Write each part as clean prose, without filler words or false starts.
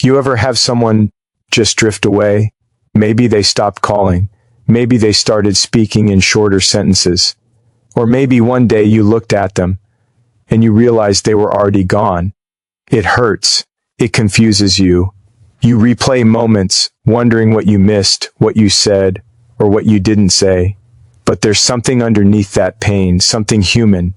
You ever have someone just drift away? Maybe they stopped calling. Maybe they started speaking in shorter sentences. Or maybe one day you looked at them and you realized they were already gone. It hurts. It confuses you. You replay moments, wondering what you missed, what you said, or what you didn't say. But there's something underneath that pain, something human.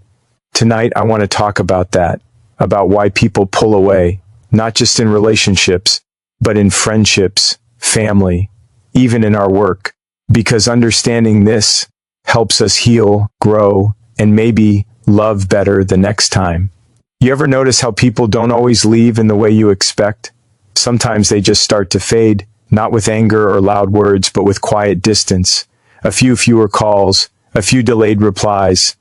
Tonight I want to talk about that, about why people pull away, not just in relationships, but in friendships, family, even in our work. Because understanding this helps us heal, grow, and maybe love better the next time. You ever notice how people don't always leave in the way you expect? Sometimes they just start to fade, not with anger or loud words, but with quiet distance. A few fewer calls, a few delayed replies.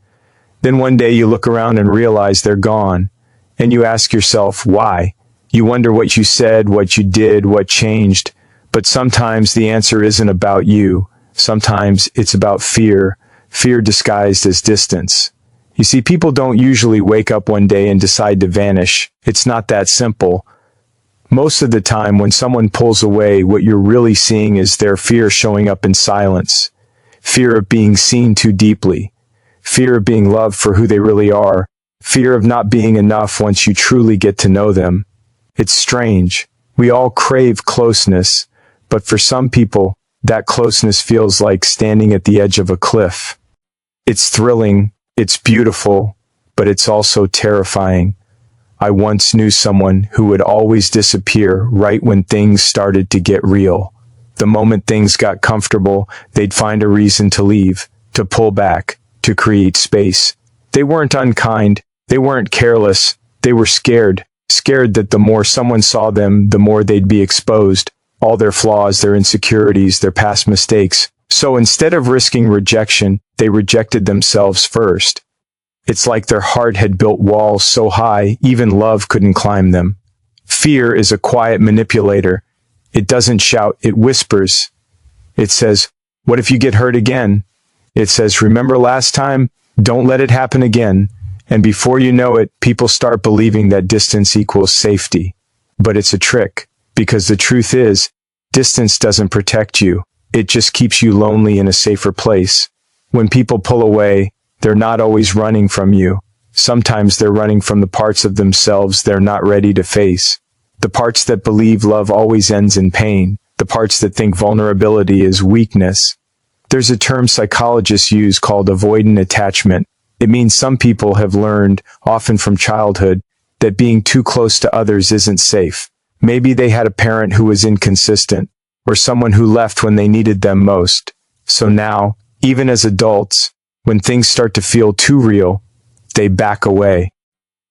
Then one day you look around and realize they're gone. And you ask yourself, why? You wonder what you said, what you did, what changed. But sometimes the answer isn't about you. Sometimes it's about fear, fear disguised as distance. You see, people don't usually wake up one day and decide to vanish. It's not that simple. Most of the time, when someone pulls away, what you're really seeing is their fear showing up in silence. Fear of being seen too deeply. Fear of being loved for who they really are. Fear of not being enough once you truly get to know them. It's strange. We all crave closeness, but for some people, that closeness feels like standing at the edge of a cliff. It's thrilling, it's beautiful, but it's also terrifying. I once knew someone who would always disappear right when things started to get real. The moment things got comfortable, they'd find a reason to leave, to pull back, to create space. They weren't unkind, they weren't careless, they were scared. Scared that the more someone saw them, the more they'd be exposed. All their flaws, their insecurities, their past mistakes. So instead of risking rejection, they rejected themselves first. It's like their heart had built walls so high, even love couldn't climb them. Fear is a quiet manipulator. It doesn't shout, it whispers. It says, what if you get hurt again? It says, remember last time? Don't let it happen again. And before you know it, people start believing that distance equals safety. But it's a trick, because the truth is, distance doesn't protect you. It just keeps you lonely in a safer place. When people pull away, they're not always running from you. Sometimes they're running from the parts of themselves they're not ready to face. The parts that believe love always ends in pain. The parts that think vulnerability is weakness. There's a term psychologists use called avoidant attachment. It means some people have learned, often from childhood, that being too close to others isn't safe. Maybe they had a parent who was inconsistent, or someone who left when they needed them most. So now, even as adults, when things start to feel too real, they back away.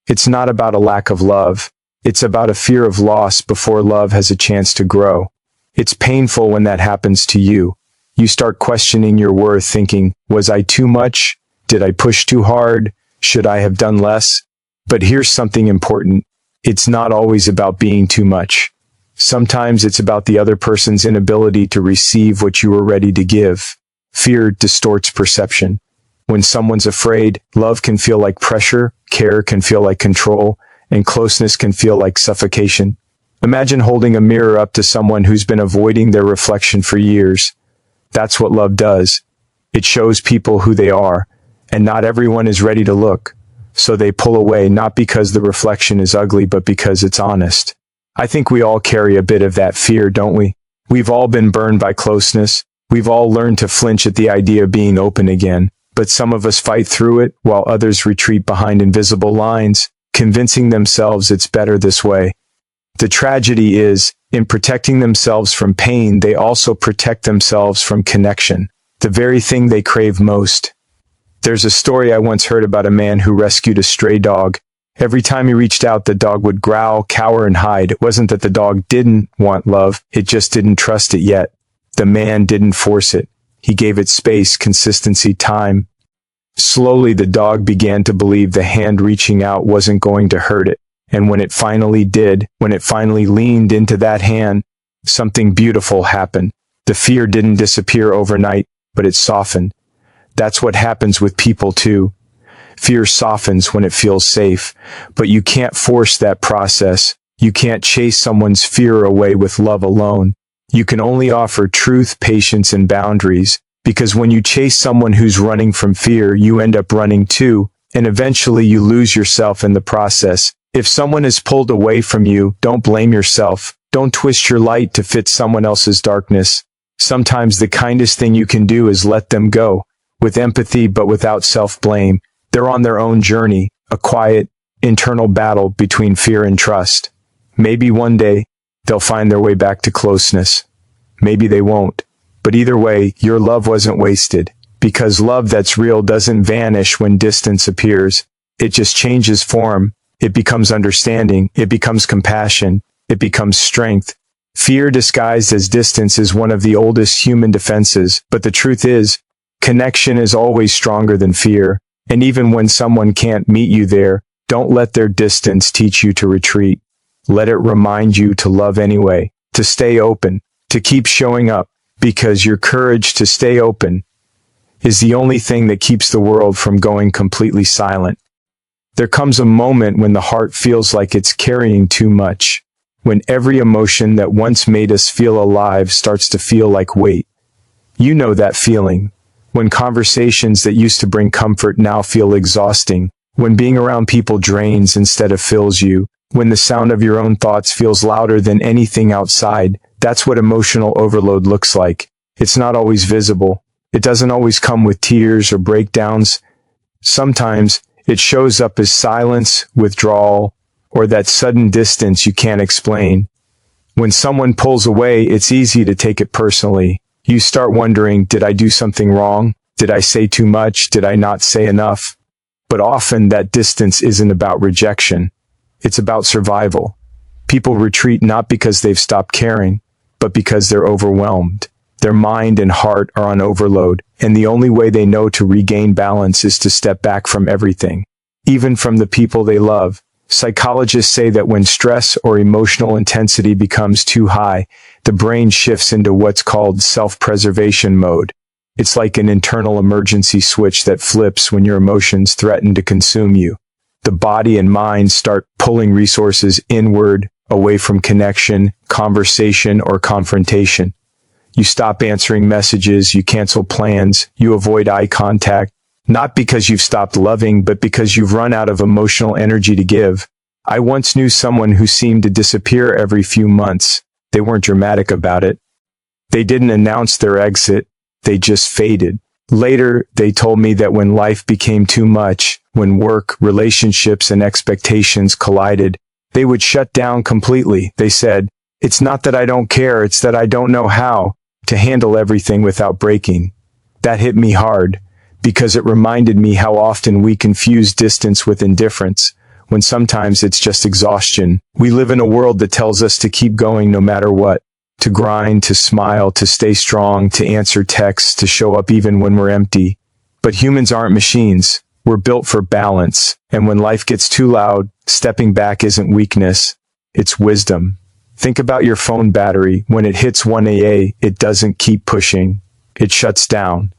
It's not about a lack of love. It's about a fear of loss before love has a chance to grow. It's painful when that happens to you. You start questioning your worth, thinking, was I too much? Did I push too hard? Should I have done less? But here's something important. It's not always about being too much. Sometimes it's about the other person's inability to receive what you were ready to give. Fear distorts perception. When someone's afraid, love can feel like pressure, care can feel like control, and closeness can feel like suffocation. Imagine holding a mirror up to someone who's been avoiding their reflection for years. That's what love does. It shows people who they are, and not everyone is ready to look. So they pull away, not because the reflection is ugly, but because it's honest. I think we all carry a bit of that fear, don't we? We've all been burned by closeness. We've all learned to flinch at the idea of being open again. But some of us fight through it, while others retreat behind invisible lines, convincing themselves it's better this way. The tragedy is, in protecting themselves from pain, they also protect themselves from connection, the very thing they crave most. There's a story I once heard about a man who rescued a stray dog. Every time he reached out, the dog would growl, cower, and hide. It wasn't that the dog didn't want love, it just didn't trust it yet. The man didn't force it. He gave it space, consistency, time. Slowly, the dog began to believe the hand reaching out wasn't going to hurt it. And when it finally did, when it finally leaned into that hand, something beautiful happened. The fear didn't disappear overnight, but it softened. That's what happens with people too. Fear softens when it feels safe, but you can't force that process. You can't chase someone's fear away with love alone. You can only offer truth, patience, and boundaries, because when you chase someone who's running from fear, you end up running too, and eventually you lose yourself in the process. If someone is pulled away from you, don't blame yourself. Don't twist your light to fit someone else's darkness. Sometimes the kindest thing you can do is let them go, with empathy but without self-blame. They're on their own journey, a quiet, internal battle between fear and trust. Maybe one day, they'll find their way back to closeness. Maybe they won't. But either way, your love wasn't wasted. Because love that's real doesn't vanish when distance appears. It just changes form. It becomes understanding. It becomes compassion. It becomes strength. Fear disguised as distance is one of the oldest human defenses. But the truth is, connection is always stronger than fear. And even when someone can't meet you there, don't let their distance teach you to retreat. Let it remind you to love anyway, to stay open, to keep showing up, because your courage to stay open is the only thing that keeps the world from going completely silent. There comes a moment when the heart feels like it's carrying too much, when every emotion that once made us feel alive starts to feel like weight. You know that feeling, when conversations that used to bring comfort now feel exhausting, when being around people drains instead of fills you, when the sound of your own thoughts feels louder than anything outside. That's what emotional overload looks like. It's not always visible. It doesn't always come with tears or breakdowns. Sometimes it shows up as silence, withdrawal, or that sudden distance you can't explain. When someone pulls away, it's easy to take it personally. You start wondering, did I do something wrong? Did I say too much? Did I not say enough? But often that distance isn't about rejection. It's about survival. People retreat not because they've stopped caring, but because they're overwhelmed. Their mind and heart are on overload, and the only way they know to regain balance is to step back from everything, even from the people they love. Psychologists say that when stress or emotional intensity becomes too high, the brain shifts into what's called self-preservation mode. It's like an internal emergency switch that flips when your emotions threaten to consume you. The body and mind start pulling resources inward, away from connection, conversation, or confrontation. You stop answering messages, you cancel plans, you avoid eye contact, not because you've stopped loving, but because you've run out of emotional energy to give. I once knew someone who seemed to disappear every few months. They weren't dramatic about it. They didn't announce their exit, they just faded. Later, they told me that when life became too much, when work, relationships, and expectations collided, they would shut down completely. They said, "It's not that I don't care, it's that I don't know how to handle everything without breaking." That hit me hard, because it reminded me how often we confuse distance with indifference, when sometimes it's just exhaustion. We live in a world that tells us to keep going no matter what, to grind, to smile, to stay strong, to answer texts, to show up even when we're empty. But humans aren't machines. We're built for balance, and when life gets too loud, stepping back isn't weakness, it's wisdom. Think about your phone battery. When it hits 1 it doesn't keep pushing. It shuts down.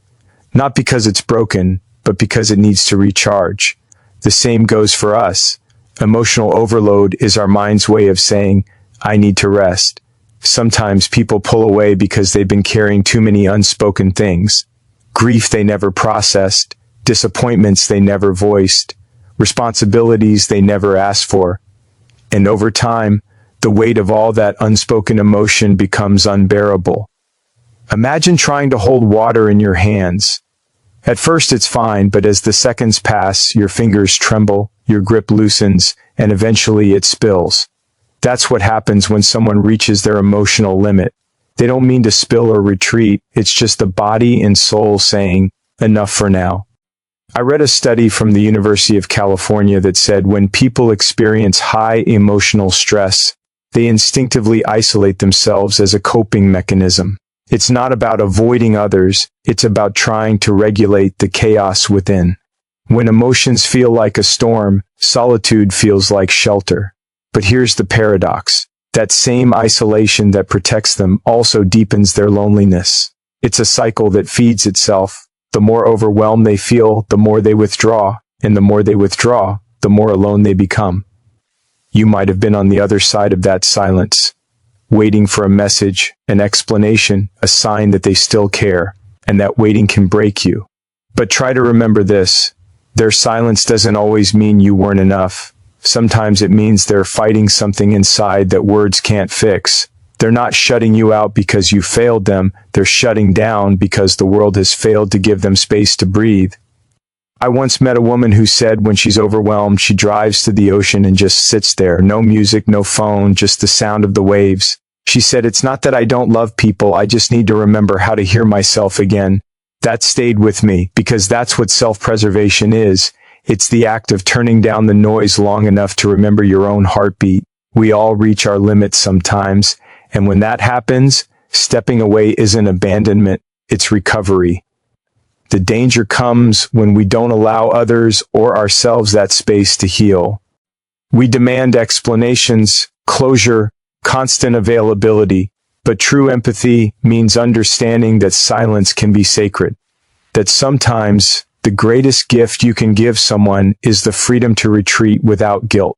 Not because it's broken, but because it needs to recharge. The same goes for us. Emotional overload is our mind's way of saying, "I need to rest." Sometimes people pull away because they've been carrying too many unspoken things. Grief they never processed, disappointments they never voiced, responsibilities they never asked for. And over time, the weight of all that unspoken emotion becomes unbearable. Imagine trying to hold water in your hands. At first it's fine, but as the seconds pass, your fingers tremble, your grip loosens, and eventually it spills. That's what happens when someone reaches their emotional limit. They don't mean to spill or retreat, it's just the body and soul saying, "Enough for now." I read a study from the University of California that said when people experience high emotional stress, they instinctively isolate themselves as a coping mechanism. It's not about avoiding others, it's about trying to regulate the chaos within. When emotions feel like a storm, solitude feels like shelter. But here's the paradox. That same isolation that protects them also deepens their loneliness. It's a cycle that feeds itself. The more overwhelmed they feel, the more they withdraw, and the more they withdraw, the more alone they become. You might have been on the other side of that silence, waiting for a message, an explanation, a sign that they still care, and that waiting can break you. But try to remember this. Their silence doesn't always mean you weren't enough. Sometimes it means they're fighting something inside that words can't fix. They're not shutting you out because you failed them. They're shutting down because the world has failed to give them space to breathe. I once met a woman who said when she's overwhelmed, she drives to the ocean and just sits there. No music, no phone, just the sound of the waves. She said, "It's not that I don't love people. I just need to remember how to hear myself again." That stayed with me because that's what self-preservation is. It's the act of turning down the noise long enough to remember your own heartbeat. We all reach our limits sometimes, and when that happens, stepping away isn't abandonment, it's recovery. The danger comes when we don't allow others or ourselves that space to heal. We demand explanations, closure, constant availability, but true empathy means understanding that silence can be sacred, that sometimes the greatest gift you can give someone is the freedom to retreat without guilt.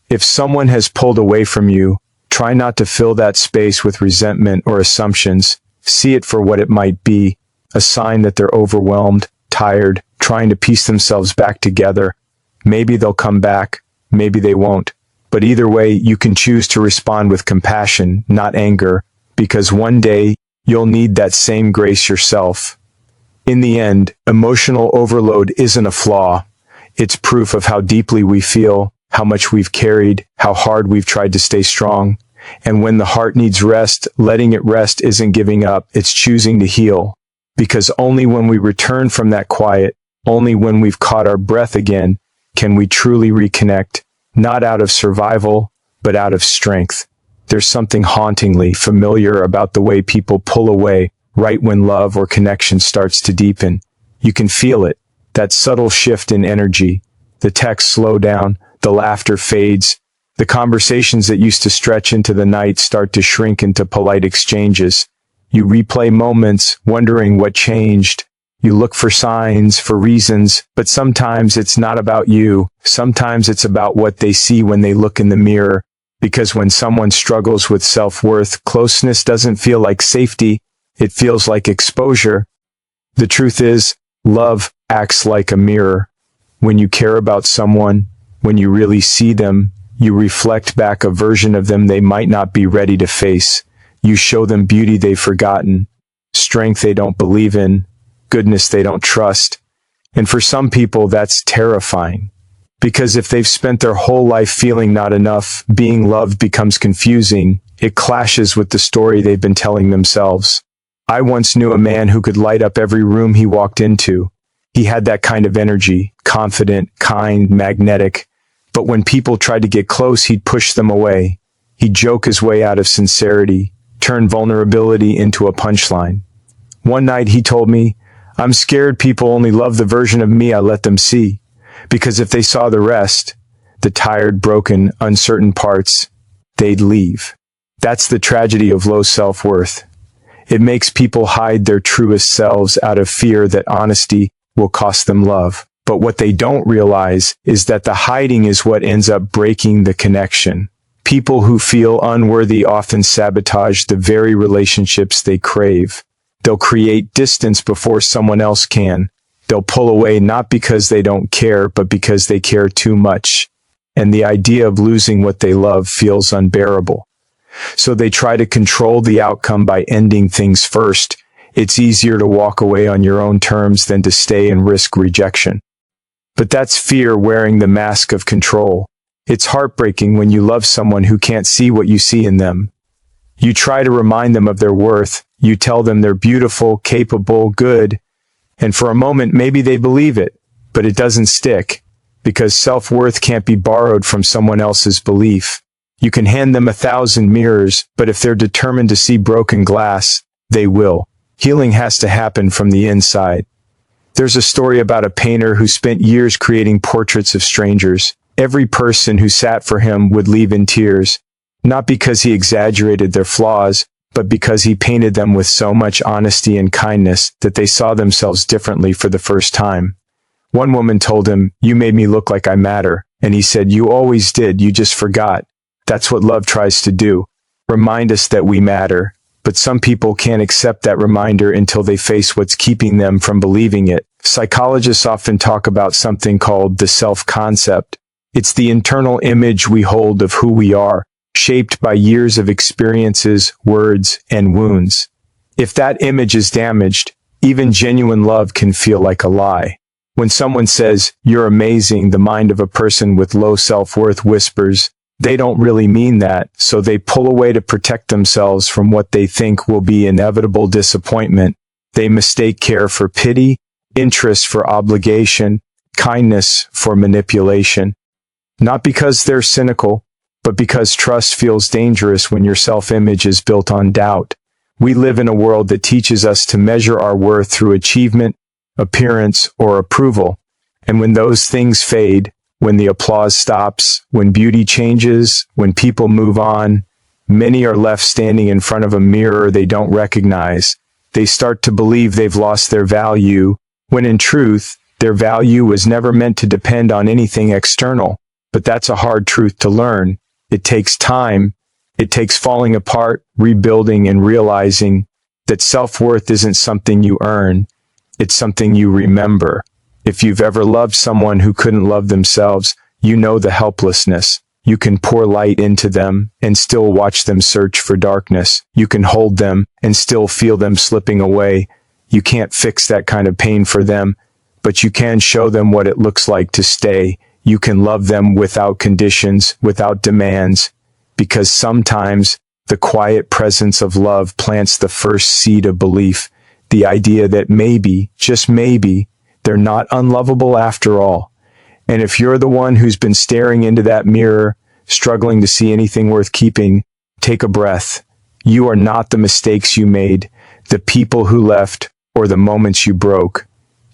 If someone has pulled away from you, try not to fill that space with resentment or assumptions. See it for what it might be, a sign that they're overwhelmed, tired, trying to piece themselves back together. Maybe they'll come back, maybe they won't. But either way, you can choose to respond with compassion, not anger, because one day you'll need that same grace yourself. In the end, emotional overload isn't a flaw. It's proof of how deeply we feel, how much we've carried, how hard we've tried to stay strong. And when the heart needs rest, letting it rest isn't giving up, it's choosing to heal. Because only when we return from that quiet, only when we've caught our breath again, can we truly reconnect, not out of survival, but out of strength. There's something hauntingly familiar about the way people pull away right when love or connection starts to deepen. You can feel it, that subtle shift in energy. The texts slow down, the laughter fades, the conversations that used to stretch into the night start to shrink into polite exchanges. You replay moments, wondering what changed. You look for signs, for reasons, but sometimes it's not about you. Sometimes it's about what they see when they look in the mirror. Because when someone struggles with self-worth, closeness doesn't feel like safety. It feels like exposure. The truth is, love acts like a mirror. When you care about someone, when you really see them, you reflect back a version of them they might not be ready to face. You show them beauty they've forgotten, strength they don't believe in, goodness they don't trust. And for some people, that's terrifying. Because if they've spent their whole life feeling not enough, being loved becomes confusing. It clashes with the story they've been telling themselves. I once knew a man who could light up every room he walked into. He had that kind of energy, confident, kind, magnetic. But when people tried to get close, he'd push them away. He'd joke his way out of sincerity, turn vulnerability into a punchline. One night he told me, "I'm scared people only love the version of me I let them see. Because if they saw the rest, the tired, broken, uncertain parts, they'd leave." That's the tragedy of low self-worth. It makes people hide their truest selves out of fear that honesty will cost them love. But what they don't realize is that the hiding is what ends up breaking the connection. People who feel unworthy often sabotage the very relationships they crave. They'll create distance before someone else can. They'll pull away not because they don't care, but because they care too much. And the idea of losing what they love feels unbearable. So they try to control the outcome by ending things first. It's easier to walk away on your own terms than to stay and risk rejection. But that's fear wearing the mask of control. It's heartbreaking when you love someone who can't see what you see in them. You try to remind them of their worth. You tell them they're beautiful, capable, good. And for a moment, maybe they believe it, but it doesn't stick. Because self-worth can't be borrowed from someone else's belief. You can hand them 1,000 mirrors, but if they're determined to see broken glass, they will. Healing has to happen from the inside. There's a story about a painter who spent years creating portraits of strangers. Every person who sat for him would leave in tears, not because he exaggerated their flaws, but because he painted them with so much honesty and kindness that they saw themselves differently for the first time. One woman told him, "You made me look like I matter." And he said, "You always did, you just forgot." That's what love tries to do. Remind us that we matter. But some people can't accept that reminder until they face what's keeping them from believing it. Psychologists often talk about something called the self-concept. It's the internal image we hold of who we are, shaped by years of experiences, words, and wounds. If that image is damaged, even genuine love can feel like a lie. When someone says, "You're amazing," the mind of a person with low self-worth whispers, they don't really mean that, so they pull away to protect themselves from what they think will be inevitable disappointment. They mistake care for pity, interest for obligation, kindness for manipulation. Not because they're cynical, but because trust feels dangerous when your self-image is built on doubt. We live in a world that teaches us to measure our worth through achievement, appearance, or approval. And when those things fade, when the applause stops, when beauty changes, when people move on, many are left standing in front of a mirror they don't recognize. They start to believe they've lost their value, when in truth, their value was never meant to depend on anything external. But that's a hard truth to learn. It takes time. It takes falling apart, rebuilding, and realizing that self-worth isn't something you earn. It's something you remember. If you've ever loved someone who couldn't love themselves, you know the helplessness. You can pour light into them and still watch them search for darkness. You can hold them and still feel them slipping away. You can't fix that kind of pain for them, but you can show them what it looks like to stay. You can love them without conditions, without demands, because sometimes the quiet presence of love plants the first seed of belief, the idea that maybe, just maybe, they're not unlovable after all. And if you're the one who's been staring into that mirror, struggling to see anything worth keeping, take a breath. You are not the mistakes you made, the people who left, or the moments you broke.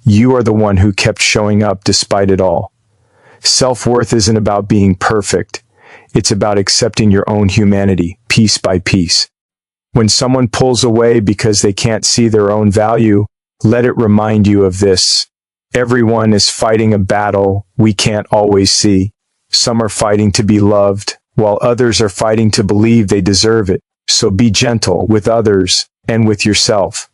You are the one who kept showing up despite it all. Self-worth isn't about being perfect. It's about accepting your own humanity, piece by piece. When someone pulls away because they can't see their own value, let it remind you of this. Everyone is fighting a battle we can't always see. Some are fighting to be loved, while others are fighting to believe they deserve it. So be gentle with others and with yourself.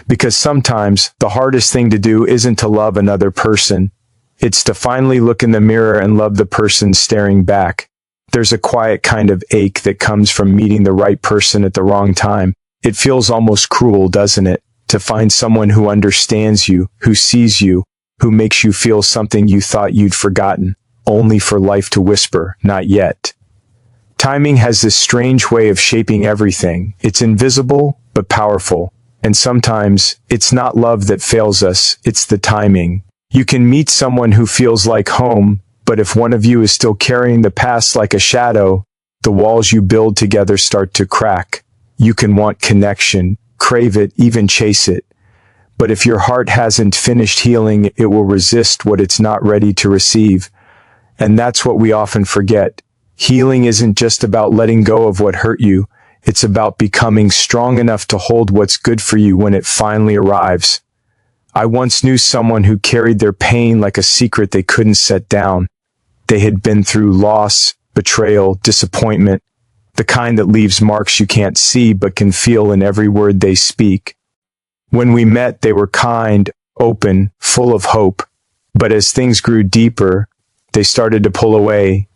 Because sometimes the hardest thing to do isn't to love another person. It's to finally look in the mirror and love the person staring back. There's a quiet kind of ache that comes from meeting the right person at the wrong time. It feels almost cruel, doesn't it? To find someone who understands you, who sees you, who makes you feel something you thought you'd forgotten, only for life to whisper, "Not yet." Timing has this strange way of shaping everything. It's invisible, but powerful. And sometimes, it's not love that fails us, it's the timing. You can meet someone who feels like home, but if one of you is still carrying the past like a shadow, the walls you build together start to crack. You can want connection, crave it, even chase it. But if your heart hasn't finished healing, it will resist what it's not ready to receive. And that's what we often forget. Healing isn't just about letting go of what hurt you. It's about becoming strong enough to hold what's good for you when it finally arrives. I once knew someone who carried their pain like a secret they couldn't set down. They had been through loss, betrayal, disappointment, the kind that leaves marks you can't see but can feel in every word they speak. When we met, they were kind, open, full of hope. But as things grew deeper, they started to pull away,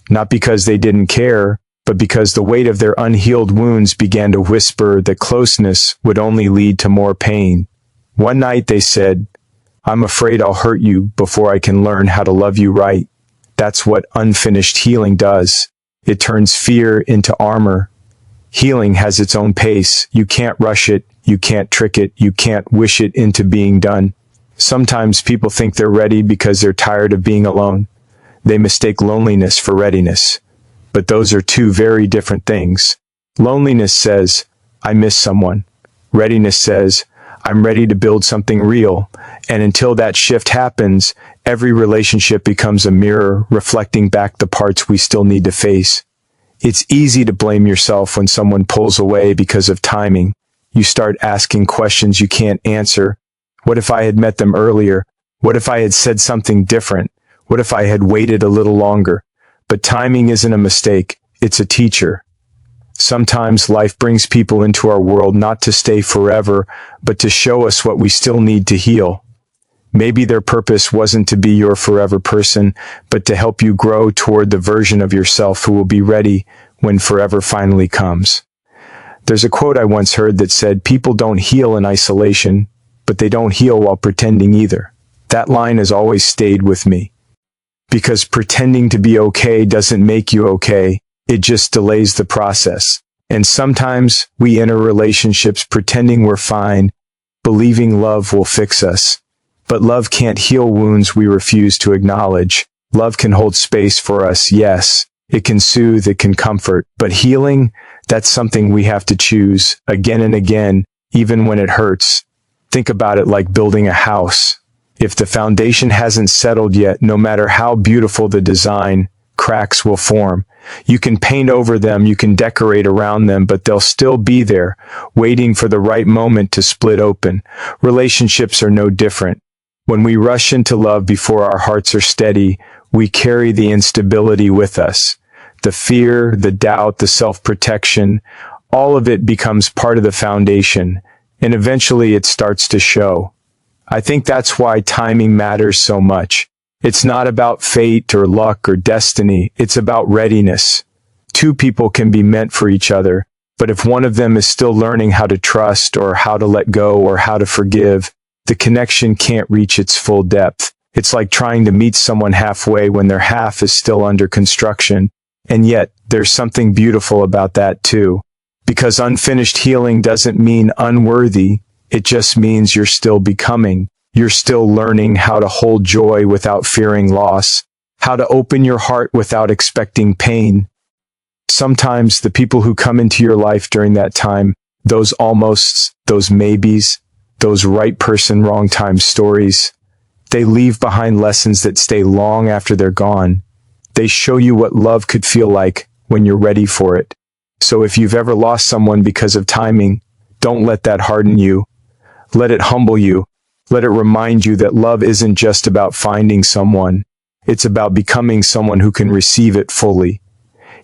not because they didn't care, but because the weight of their unhealed wounds began to whisper that closeness would only lead to more pain. One night they said, "I'm afraid I'll hurt you before I can learn how to love you right." That's what unfinished healing does. It turns fear into armor. Healing has its own pace. You can't rush it. You can't trick it. You can't wish it into being done. Sometimes people think they're ready because they're tired of being alone. They mistake loneliness for readiness. But those are two very different things. Loneliness says, "I miss someone." Readiness says, "I'm ready to build something real." And until that shift happens, every relationship becomes a mirror reflecting back the parts we still need to face. It's easy to blame yourself when someone pulls away because of timing. You start asking questions you can't answer. What if I had met them earlier? What if I had said something different? What if I had waited a little longer? But timing isn't a mistake, it's a teacher. Sometimes life brings people into our world not to stay forever, but to show us what we still need to heal. Maybe their purpose wasn't to be your forever person, but to help you grow toward the version of yourself who will be ready when forever finally comes. There's a quote I once heard that said, "People don't heal in isolation, but they don't heal while pretending either." That line has always stayed with me. Because pretending to be okay doesn't make you okay, it just delays the process. And sometimes we enter relationships pretending we're fine, believing love will fix us. But love can't heal wounds we refuse to acknowledge. Love can hold space for us, yes. It can soothe, it can comfort. But healing, that's something we have to choose again and again, even when it hurts. Think about it like building a house. If the foundation hasn't settled yet, no matter how beautiful the design, cracks will form. You can paint over them, you can decorate around them, but they'll still be there, waiting for the right moment to split open. Relationships are no different. When we rush into love before our hearts are steady, we carry the instability with us. The fear, the doubt, the self-protection, all of it becomes part of the foundation, and eventually it starts to show. I think that's why timing matters so much. It's not about fate or luck or destiny, it's about readiness. Two people can be meant for each other, but if one of them is still learning how to trust or how to let go or how to forgive, the connection can't reach its full depth. It's like trying to meet someone halfway when their half is still under construction. And yet, there's something beautiful about that too. Because unfinished healing doesn't mean unworthy, it just means you're still becoming. You're still learning how to hold joy without fearing loss, how to open your heart without expecting pain. Sometimes the people who come into your life during that time, those almosts, those maybes, those right person, wrong time stories, they leave behind lessons that stay long after they're gone. They show you what love could feel like when you're ready for it. So if you've ever lost someone because of timing, don't let that harden you. Let it humble you. Let it remind you that love isn't just about finding someone. It's about becoming someone who can receive it fully.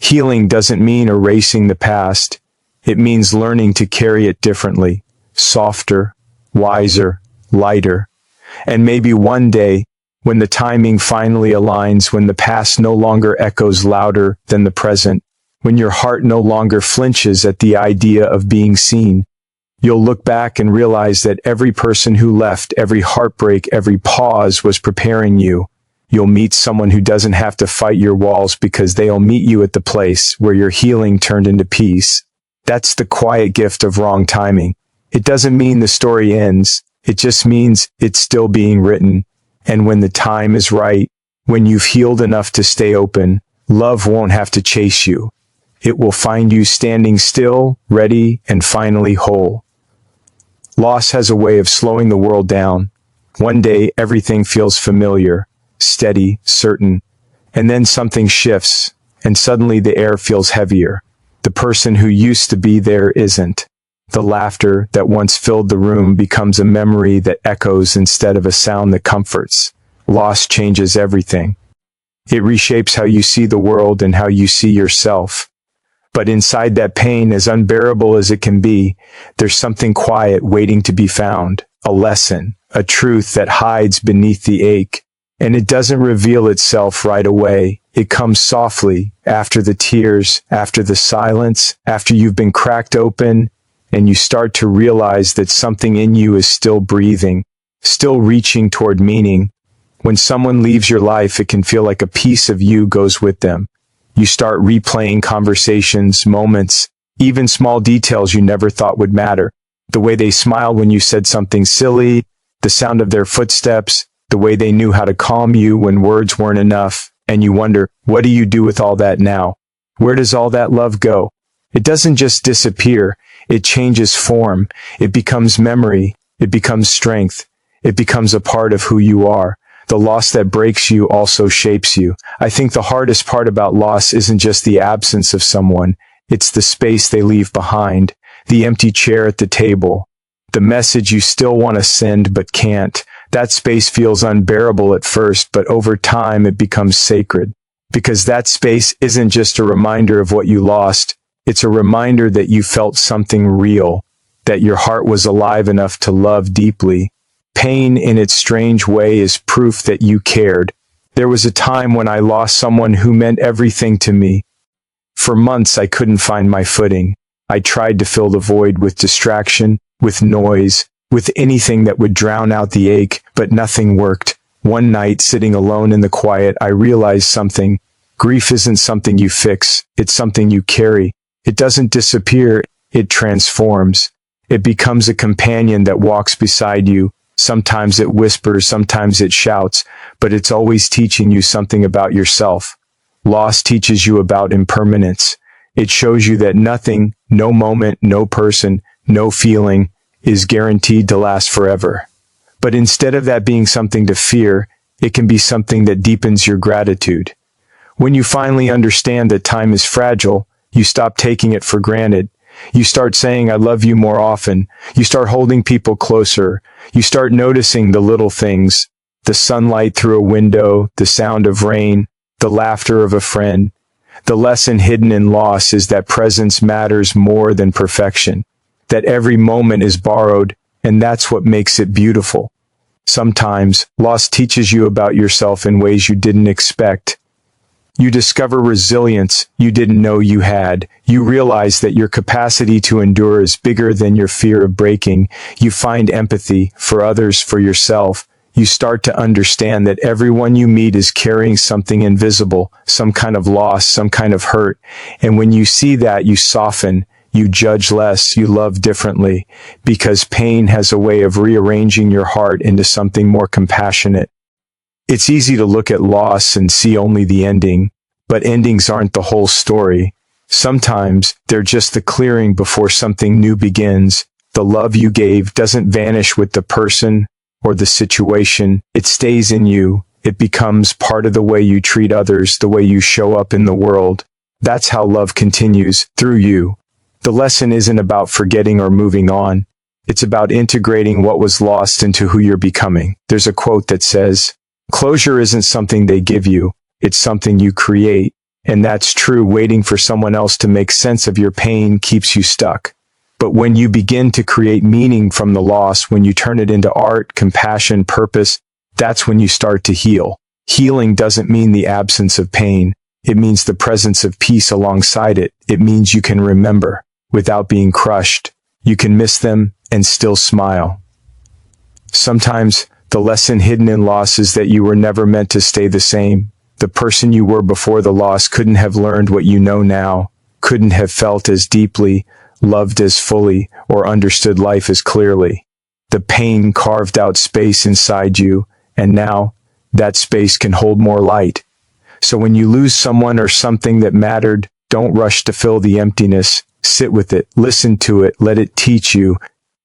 Healing doesn't mean erasing the past. It means learning to carry it differently, softer, wiser, lighter. And maybe one day, when the timing finally aligns, when the past no longer echoes louder than the present, when your heart no longer flinches at the idea of being seen, you'll look back and realize that every person who left, every heartbreak, every pause was preparing you. You'll meet someone who doesn't have to fight your walls because they'll meet you at the place where your healing turned into peace. That's the quiet gift of wrong timing. It doesn't mean the story ends. It just means it's still being written. And when the time is right, when you've healed enough to stay open, love won't have to chase you. It will find you standing still, ready, and finally whole. Loss has a way of slowing the world down. One day, everything feels familiar, steady, certain, and then something shifts, and suddenly the air feels heavier. The person who used to be there isn't. The laughter that once filled the room becomes a memory that echoes instead of a sound that comforts. Loss changes everything. It reshapes how you see the world and how you see yourself. But inside that pain, as unbearable as it can be, there's something quiet waiting to be found. A lesson, a truth that hides beneath the ache. And it doesn't reveal itself right away. It comes softly, after the tears, after the silence, after you've been cracked open, and you start to realize that something in you is still breathing, still reaching toward meaning. When someone leaves your life, it can feel like a piece of you goes with them. You start replaying conversations, moments, even small details you never thought would matter. The way they smiled when you said something silly, the sound of their footsteps, the way they knew how to calm you when words weren't enough, and you wonder, what do you do with all that now? Where does all that love go? It doesn't just disappear, it changes form, it becomes memory, it becomes strength, it becomes a part of who you are. The loss that breaks you also shapes you. I think the hardest part about loss isn't just the absence of someone, it's the space they leave behind, the empty chair at the table, the message you still want to send but can't, That space feels unbearable at first, but over time it becomes sacred. Because that space isn't just a reminder of what you lost, it's a reminder that you felt something real, that your heart was alive enough to love deeply. Pain, in its strange way, is proof that you cared. There was a time when I lost someone who meant everything to me. For months I couldn't find my footing. I tried to fill the void with distraction, with noise, with anything that would drown out the ache, but nothing worked. One night, sitting alone in the quiet, I realized something. Grief isn't something you fix, it's something you carry. It doesn't disappear, it transforms. It becomes a companion that walks beside you. Sometimes it whispers, sometimes it shouts, but it's always teaching you something about yourself. Loss teaches you about impermanence. It shows you that nothing, no moment, no person, no feeling is guaranteed to last forever. But instead of that being something to fear, it can be something that deepens your gratitude. When you finally understand that time is fragile, you stop taking it for granted. You start saying, I love you more often. You start holding people closer. You start noticing the little things, the sunlight through a window, the sound of rain, the laughter of a friend. The lesson hidden in loss is that presence matters more than perfection, that every moment is borrowed, and that's what makes it beautiful. Sometimes, loss teaches you about yourself in ways you didn't expect. You discover resilience you didn't know you had. You realize that your capacity to endure is bigger than your fear of breaking. You find empathy for others, for yourself. You start to understand that everyone you meet is carrying something invisible, some kind of loss, some kind of hurt. And when you see that, you soften, you judge less, you love differently, because pain has a way of rearranging your heart into something more compassionate. It's easy to look at loss and see only the ending, but endings aren't the whole story. Sometimes they're just the clearing before something new begins. The love you gave doesn't vanish with the person or the situation. It stays in you. It becomes part of the way you treat others, the way you show up in the world. That's how love continues, through you. The lesson isn't about forgetting or moving on. It's about integrating what was lost into who you're becoming. There's a quote that says, closure isn't something they give you, it's something you create. And that's true. Waiting for someone else to make sense of your pain keeps you stuck. But when you begin to create meaning from the loss, when you turn it into art, compassion, purpose, that's when you start to heal. Healing doesn't mean the absence of pain. It means the presence of peace alongside it. It means you can remember without being crushed. You can miss them and still smile. Sometimes the lesson hidden in loss is that you were never meant to stay the same. The person you were before the loss couldn't have learned what you know now, couldn't have felt as deeply, loved as fully, or understood life as clearly. The pain carved out space inside you, and now that space can hold more light. So when you lose someone or something that mattered, don't rush to fill the emptiness. Sit with it, listen to it, let it teach you.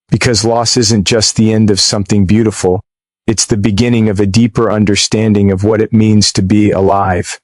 Because loss isn't just the end of something beautiful. It's the beginning of a deeper understanding of what it means to be alive.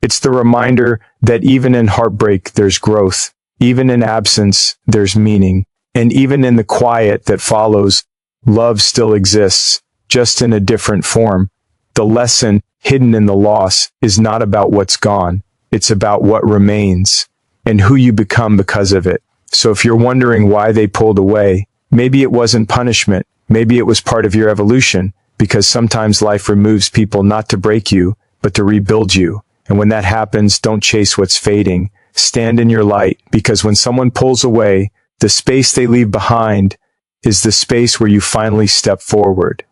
It's the reminder that even in heartbreak, there's growth. Even in absence, there's meaning. And even in the quiet that follows, love still exists, just in a different form. The lesson hidden in the loss is not about what's gone. It's about what remains and who you become because of it. So if you're wondering why they pulled away, maybe it wasn't punishment. Maybe it was part of your evolution, because sometimes life removes people not to break you, but to rebuild you. And when that happens, don't chase what's fading. Stand in your light, because when someone pulls away, the space they leave behind is the space where you finally step forward.